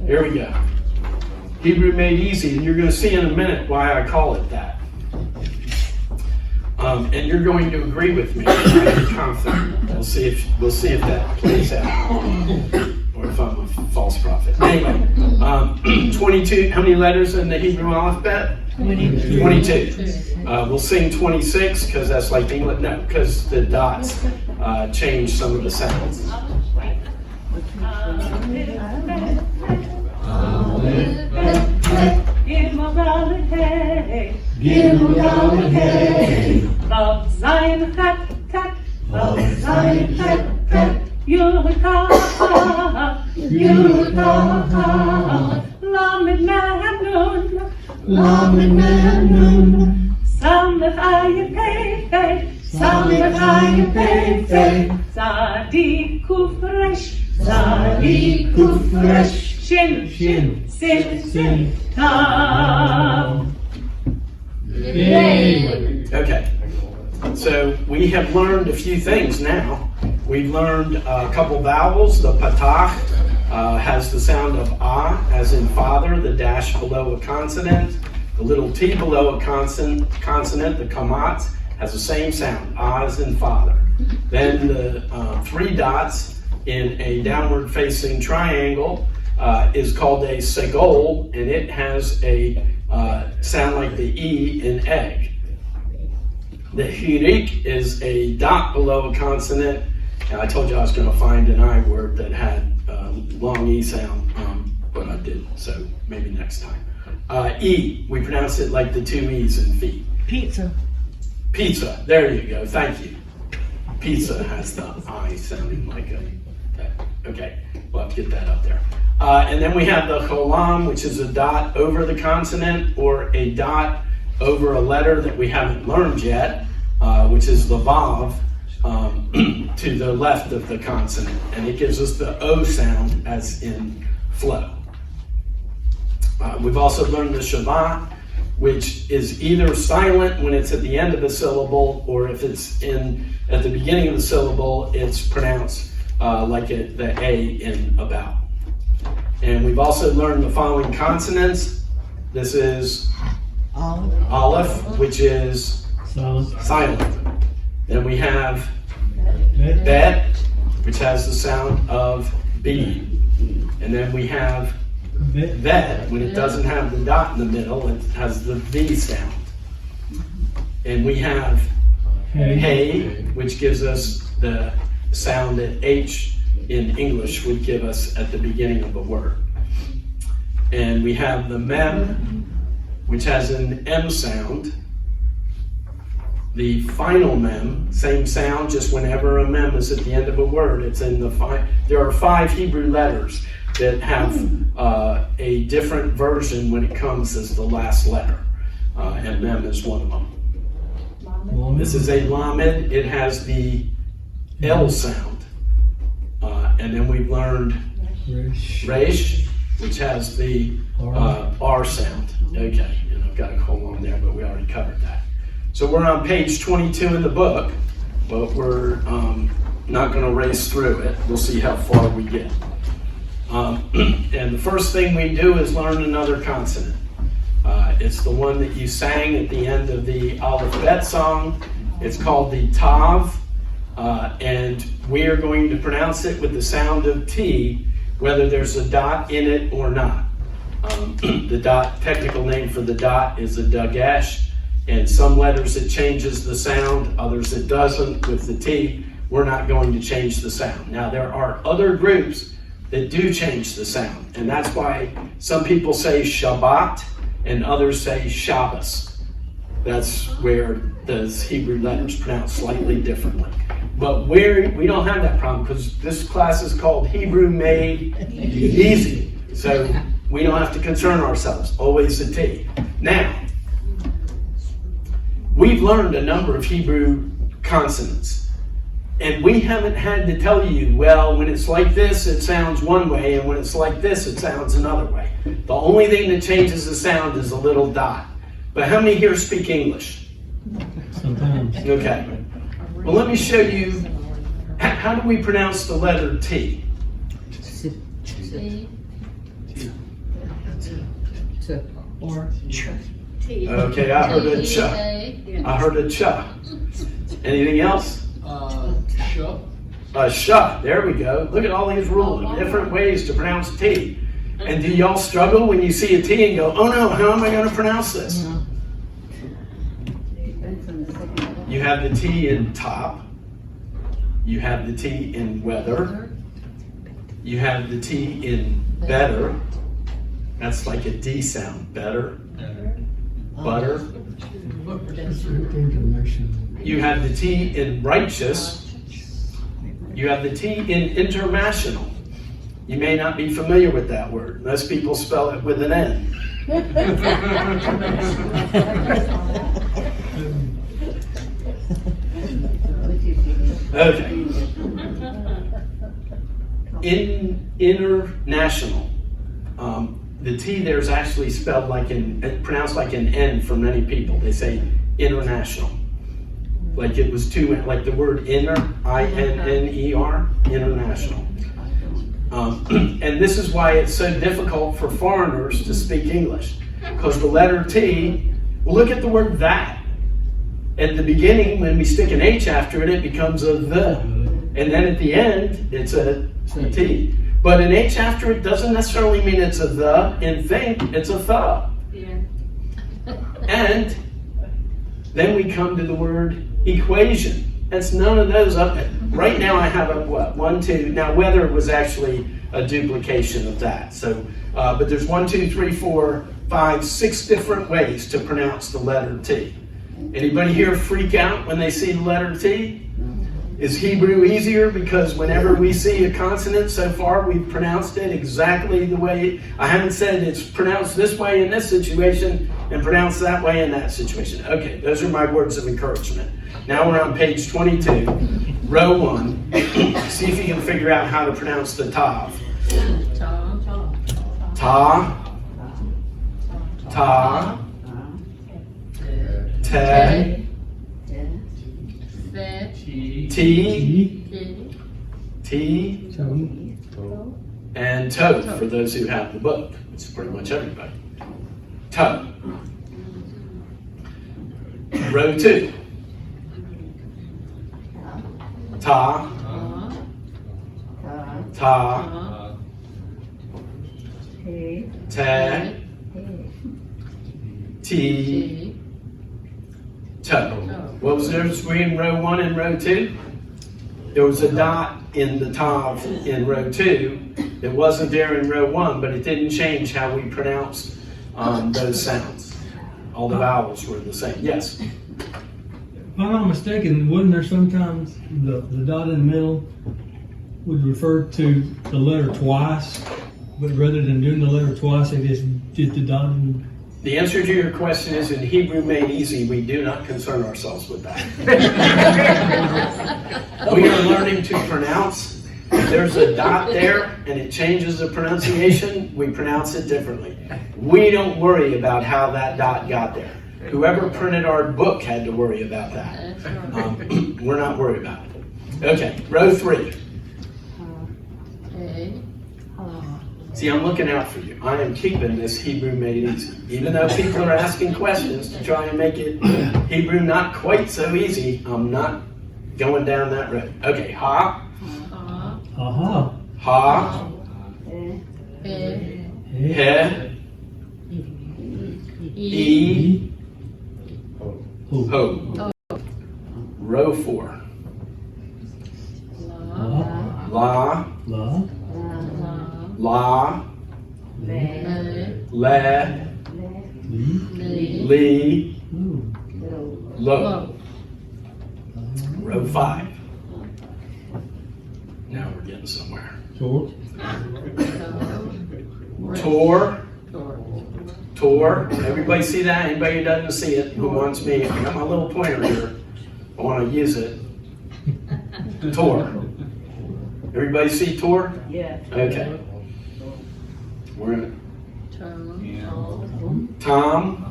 Here we go. Hebrew made easy, and you're going to see in a minute why I call it that. And you're going to agree with me. I'm confident. We'll see if that plays out, or if I'm a false prophet. Anyway, 22. How many letters in the Hebrew alphabet? 22. We'll sing 26 because that's like English. No, because the dots change some of the sounds. Of Zion, tat, of Zion, tat, Yurka, Lamed Manun, Sameth Ayepei, Zadi Kufresh, Shin, Tav. Okay, so we have learned a few things now. We've learned a couple vowels. The patach has the sound of ah, as in father, the dash below a consonant. The little t below a consonant, the kamat, has the same sound, ah as in father. Then the 3 dots in a downward facing triangle is called a segol, and it has a sound like the E in egg. The hirik is a dot below a consonant. And I told you I was going to find an I word that had long E sound, but I didn't, so maybe next time. E, we pronounce it like the 2 E's in feet. Pizza, there you go, thank you. Pizza has the I sounding like a, okay, we'll have to get that up there. And then we have the cholam, which is a dot over the consonant or a dot over a letter that we haven't learned yet, which is the vav, to the left of the consonant. And it gives us the O sound as in flow. We've also learned the shavah, which is either silent when it's at the end of a syllable, or if it's at the beginning of the syllable, it's pronounced like the A in about. And we've also learned the following consonants. This is Aleph, which is silent. Then we have Bet, which has the sound of B. And then we have Vet, when it doesn't have the dot in the middle, it has the V sound. And we have Hey, which gives us the sound that H in English would give us at the beginning of a word. And we have the Mem, which has an M sound. The final mem, same sound, just whenever a mem is at the end of a word, it's in the there are 5 Hebrew letters that have a different version when it comes as the last letter, and mem is one of them. This is a lamed. It has the L sound, and then we've learned resh, which has the R sound. Okay, and I've got a colon there, but we already covered that. So we're on page 22 in the book, but we're not going to race through it. We'll see how far we get. And the first thing we do is learn another consonant. It's the one that you sang at the end of the Aleph Bet song. It's called the Tav, and we are going to pronounce it with the sound of T, whether there's a dot in it or not. The dot, technical name for the dot is a dagesh. And some letters it changes the sound, others it doesn't. With the T, we're not going to change the sound. Now, there are other groups that do change the sound, and that's why some people say Shabbat and others say Shabbos. That's where the Hebrew letters pronounce slightly differently. But we don't have that problem because this class is called Hebrew Made Easy. So we don't have to concern ourselves, always the T. Now, we've learned a number of Hebrew consonants, and we haven't had to tell you, well, when it's like this, it sounds one way, and when it's like this, it sounds another way. The only thing that changes the sound is a little dot. But how many here speak English? Sometimes. Okay. Well, let me show you, how do we pronounce the letter T? Or Okay, I heard a ch. I heard a ch. Anything else? Sh. There we go. Look at all these rules, different ways to pronounce T. And do y'all struggle when you see a T and go, oh no, how am I going to pronounce this? You have the T in top. You have the T in weather. You have the T in better. That's like a D sound. Better. Butter. You have the T in righteous. You have the T in international. You may not be familiar with that word. Most people spell it with an N. Okay. In international, the T there is actually spelled pronounced like an N for many people. They say international, like it was two, like the word inner, I-N-N-E-R, international. And this is why it's so difficult for foreigners to speak English, because the letter T. Well, look at the word that. At the beginning, when we stick an H after it, it becomes a the. And then at the end, it's a T. But an H after it doesn't necessarily mean it's a the. In think, it's a the. Yeah. And then we come to the word equation. It's none of those up. Right now I have a what? 1, 2. Now weather was actually a duplication of that. So, but there's 1, 2, 3, 4, 5, 6 different ways to pronounce the letter T. Anybody here freak out when they see the letter T? Is Hebrew easier because whenever we see a consonant so far, we've pronounced it exactly the way, I haven't said it's pronounced this way in this situation and pronounced that way in that situation. Okay, those are my words of encouragement. Now we're on page 22, row 1. See if you can figure out how to pronounce the tav. Ta. Ta. Te. T. T. And toe for those who have the book. It's pretty much everybody. Toe. Row 2. Ta. Ta. Te. T. Toe. What was there between row 1 and row 2? There was a dot in the tav in row 2. It wasn't there in row 1, but it didn't change how we pronounced those sounds. All the vowels were the same. Yes? If I'm not mistaken, wasn't there sometimes the dot in the middle would refer to the letter twice, but rather than doing the letter twice, they just did the dot in. The answer to your question is, in Hebrew Made Easy, we do not concern ourselves with that. We are learning to pronounce. If there's a dot there and it changes the pronunciation, we pronounce it differently. We don't worry about how that dot got there. Whoever printed our book had to worry about that. We're not worried about it. Okay, row 3. See, I'm looking out for you. I am keeping this Hebrew Made Easy. Even though people are asking questions to try and make it Hebrew not quite so easy, I'm not going down that road. Okay, ha. Aha. Ha. He. E. Ho. Row 4. La. La. La. Le. Li. Lo. Row 5. Now we're getting somewhere. Tor. Tor. Tor. Everybody see that? Anybody who doesn't see it, who wants me? I got my little pointer here. I want to use it. Tor. Everybody see Tor? Yeah. Okay. We're in Tom.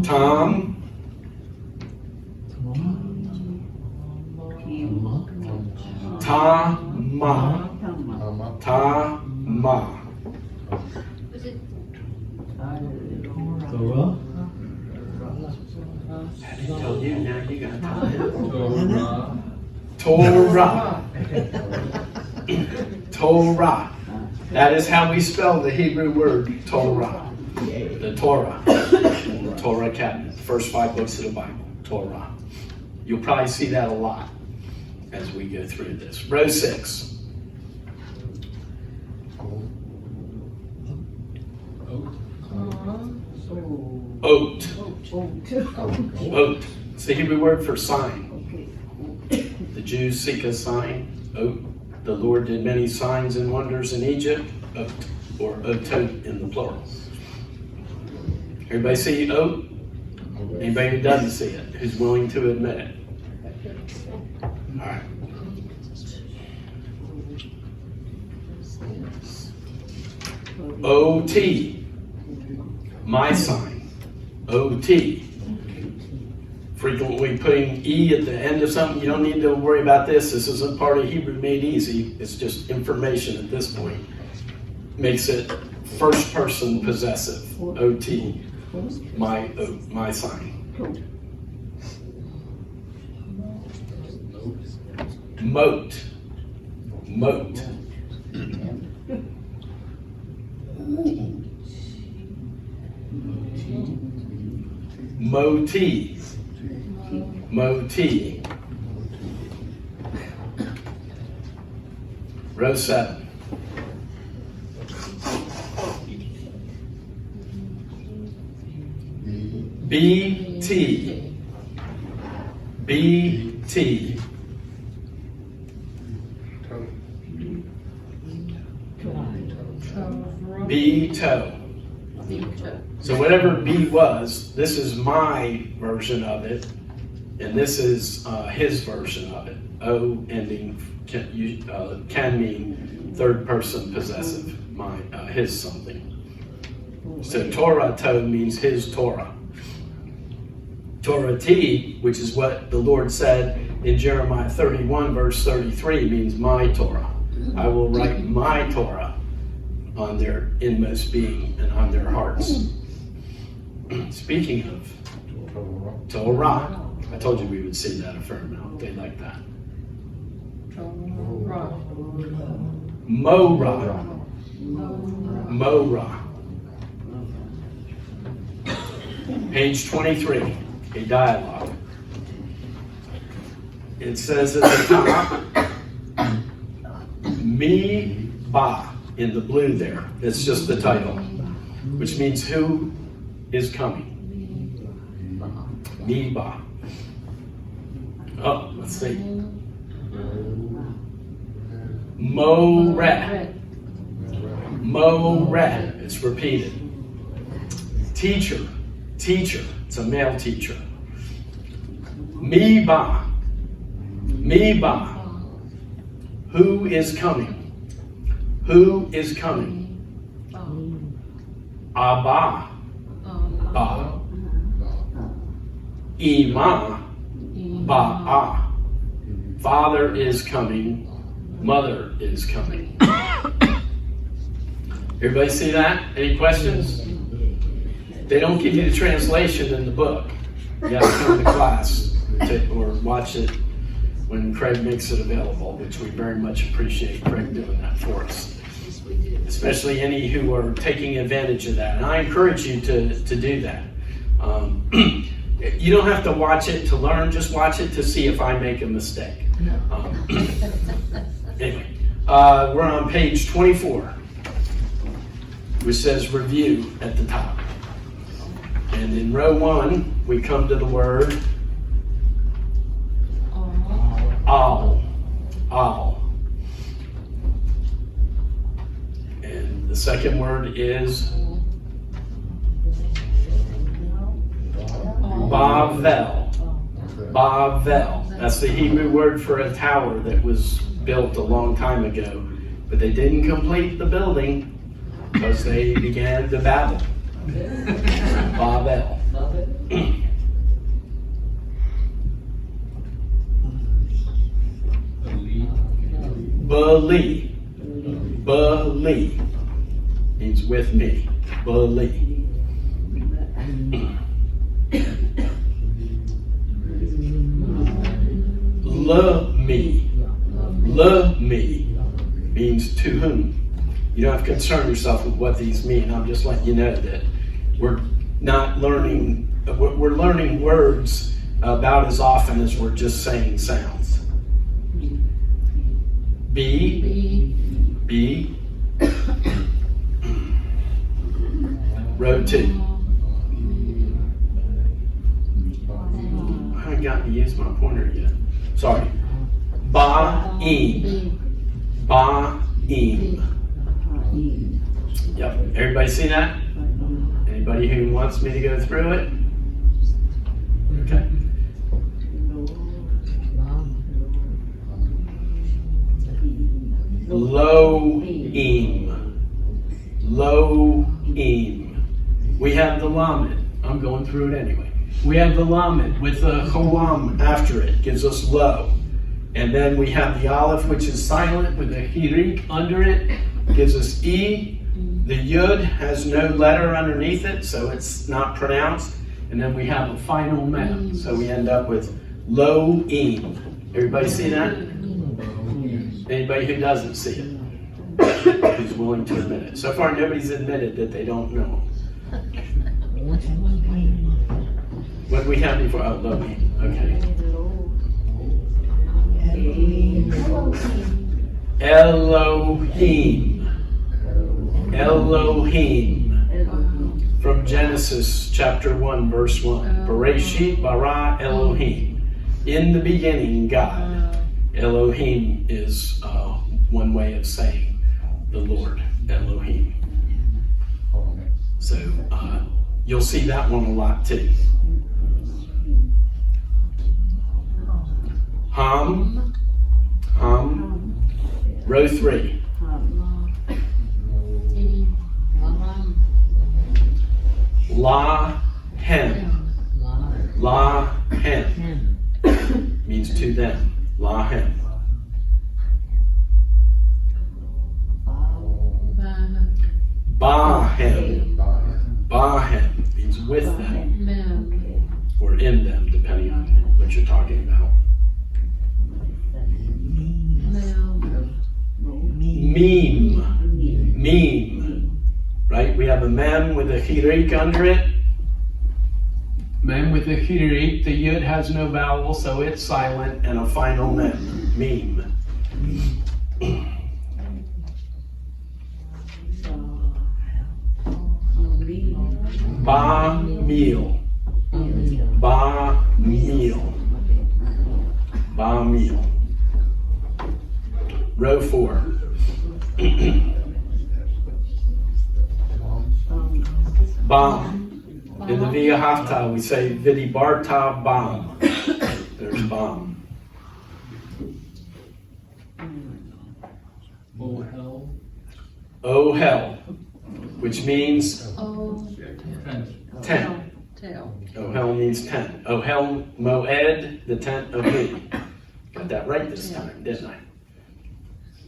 Tom. Ta. Ma. Ta. Ma. Torah. I didn't tell you, now you gotta tell him. Torah. Torah. That is how we spell the Hebrew word Torah. The Torah. The Torah cabinet. The first 5 books of the Bible. Torah. You'll probably see that a lot as we go through this. Row 6. Oat. Oat. It's the Hebrew word for sign. The Jews seek a sign. Oat. The Lord did many signs and wonders in Egypt. Oat. Or otot in the plural. Everybody see oat? Anybody who doesn't see it, who's willing to admit it? All right. OT. My sign. OT. Frequently putting E at the end of something. You don't need to worry about this. This isn't part of Hebrew made easy. It's just information at this point. Makes it first person possessive. OT. My sign. Moat. Moat. Moti. Moti. Row 7. BT. BT. B-toe. So whatever B was, this is my version of it, and this is his version of it. O ending can mean third person possessive, his something. So Torah to means his Torah. Torah T, which is what the Lord said in Jeremiah 31 verse 33, means my Torah. I will write my Torah on their inmost being and on their hearts. Speaking of Torah, I told you we would see that a fair amount. They like that. Morah. Morah. Page 23, a dialogue. It says at the top, Mi Ba. In the blue there, it's just the title, which means who is coming. Miba. Oh, let's see. Moreh. Moreh. It's repeated. Teacher. Teacher. It's a male teacher. Miba. Miba. Who is coming? Who is coming? Abba. Ba. Ima. Ba'a. Father is coming. Mother is coming. Everybody see that? Any questions? They don't give you the translation in the book. You have to come to class or watch it when Craig makes it available, which we very much appreciate Craig doing that for us. Especially any who are taking advantage of that. And I encourage you to do that. You don't have to watch it to learn, just watch it to see if I make a mistake. Anyway, we're on page 24, which says review at the top. And in row 1, we come to the word al. Al. And the second word is Bavel. Bavel. That's the Hebrew word for a tower that was built a long time ago. But they didn't complete the building because they began to babble. Bavel. Beli. Beli. means with me. Beli. Me. Me means to whom. You don't have to concern yourself with what these mean. I'm just letting you know that we're not learning, we're learning words about as often as we're just saying sounds. Be. Row 2. I haven't gotten to use my pointer yet. Sorry. Ba'im. Yep. Everybody see that? Anybody who wants me to go through it? Okay. Lo'im. We have the lamed. I'm going through it anyway. We have the lamed with the cholam after it, gives us lo. And then we have the aleph, which is silent with a hirik under it, gives us e. The yud has no letter underneath it, so it's not pronounced. And then we have a final mem, so we end up with lo'im. Everybody see that? Anybody who doesn't see it, who's willing to admit it. So far, nobody's admitted that they don't know. What do we have before? Oh, lo'im. Okay. Elohim. From Genesis chapter 1, verse 1. Bereshit bara Elohim. In the beginning, God. Elohim is one way of saying the Lord. Elohim. So you'll see that one a lot too. Ham. Row 3. Lahem means to them. Lahem. Bahem means with them or in them, depending on what you're talking about. Meme. Right? We have a mem with a hirik under it. Mem with a hirik. The yud has no vowel, so it's silent, and a final mem. Meme. Ba-meal. Row 4. Bam. In the Via Hafta, we say Vidi Barta Bam. There's Bam. Oh hell, which means tent. Oh hell means tent. Oh hell moed, the tent of me. Got that right this time, didn't I?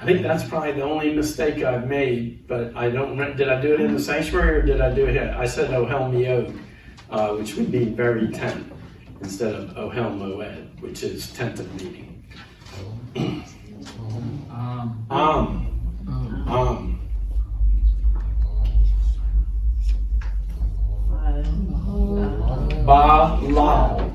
I think that's probably the only mistake I've made, but I don't remember. Did I do it in the sanctuary or did I do it here? I said Ohel Meod, which would be very tent, instead of Ohel Moed, which is tent of meeting. Ba-lal.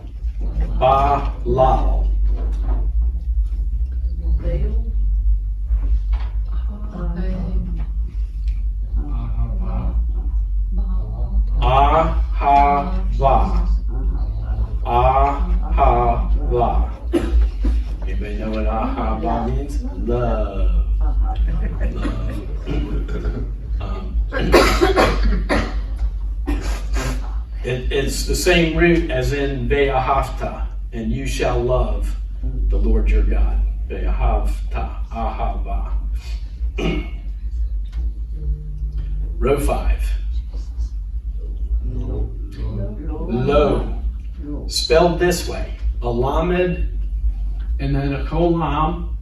Ahava. Anybody know what ahava means? Love. It's the same root as in ve'ahavta, and you shall love the Lord your God. Ve'ahavta, ahava. Row 5. Lo. Spelled this way. A lamed, and then a kolam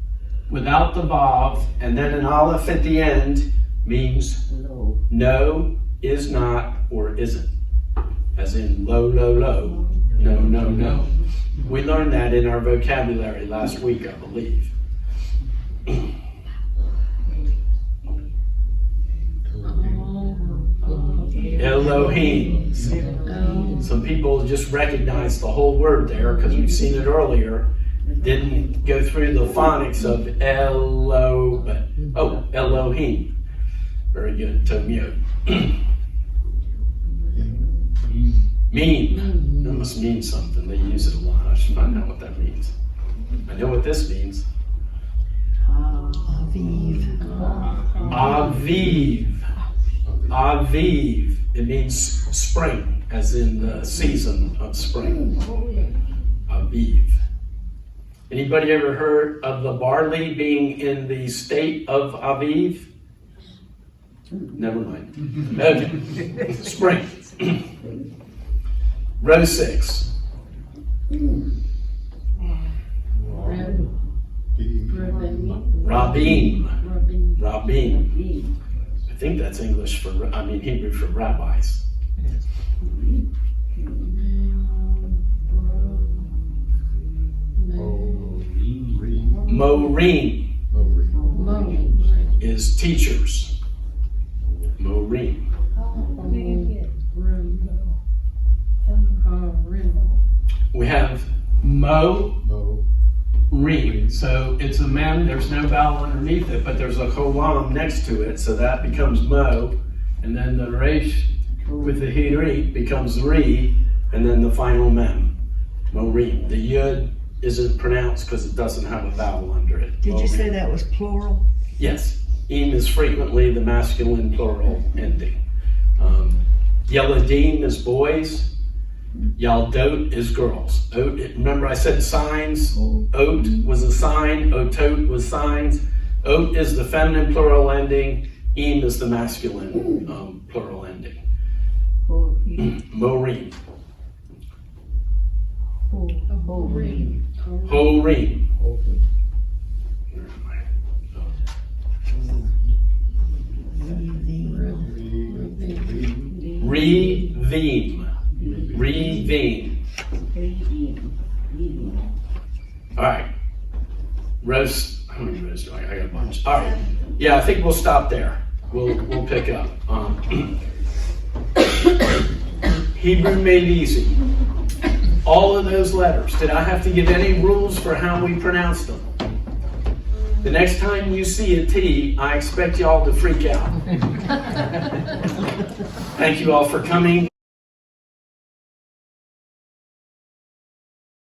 without the vav, and then an aleph at the end means No is not or isn't. As in low, low, low. No, no, no. We learned that in our vocabulary last week, I believe. Elohim. Some people just recognize the whole word there because we've seen it earlier. Didn't go through the phonics of Elohim. Very good, Tomio. Mean. That must mean something. They use it a lot. I should find out what that means. I know what this means. Aviv. Aviv. Aviv. It means spring, as in the season of spring. Aviv. Anybody ever heard of the barley being in the state of Aviv? Never mind. Okay. Spring. Row 6. Rabim. Rabim. I think that's English for, Hebrew for rabbis. Morim is teachers. Morim. We have Mo-Rim. So it's a mem, there's no vowel underneath it, but there's a cholam next to it, so that becomes Mo. And then the resh with the hiri becomes Ri, and then the final mem, Morim. The yud isn't pronounced because it doesn't have a vowel under it. Did you say that was plural? Yes. Im is frequently the masculine plural ending. Yeladim is boys. Yaldot is girls. Remember I said signs? Ot was a sign. Otot was signs. Ot is the feminine plural ending. Im is the masculine plural ending. Morim. Horim. Revim. Revim. All right. Roast. How many rows do I got a bunch. All right. Yeah, I think we'll stop there. We'll pick up. Hebrew made easy. All of those letters. Did I have to give any rules for how we pronounce them? The next time you see a T, I expect y'all to freak out. Thank you all for coming.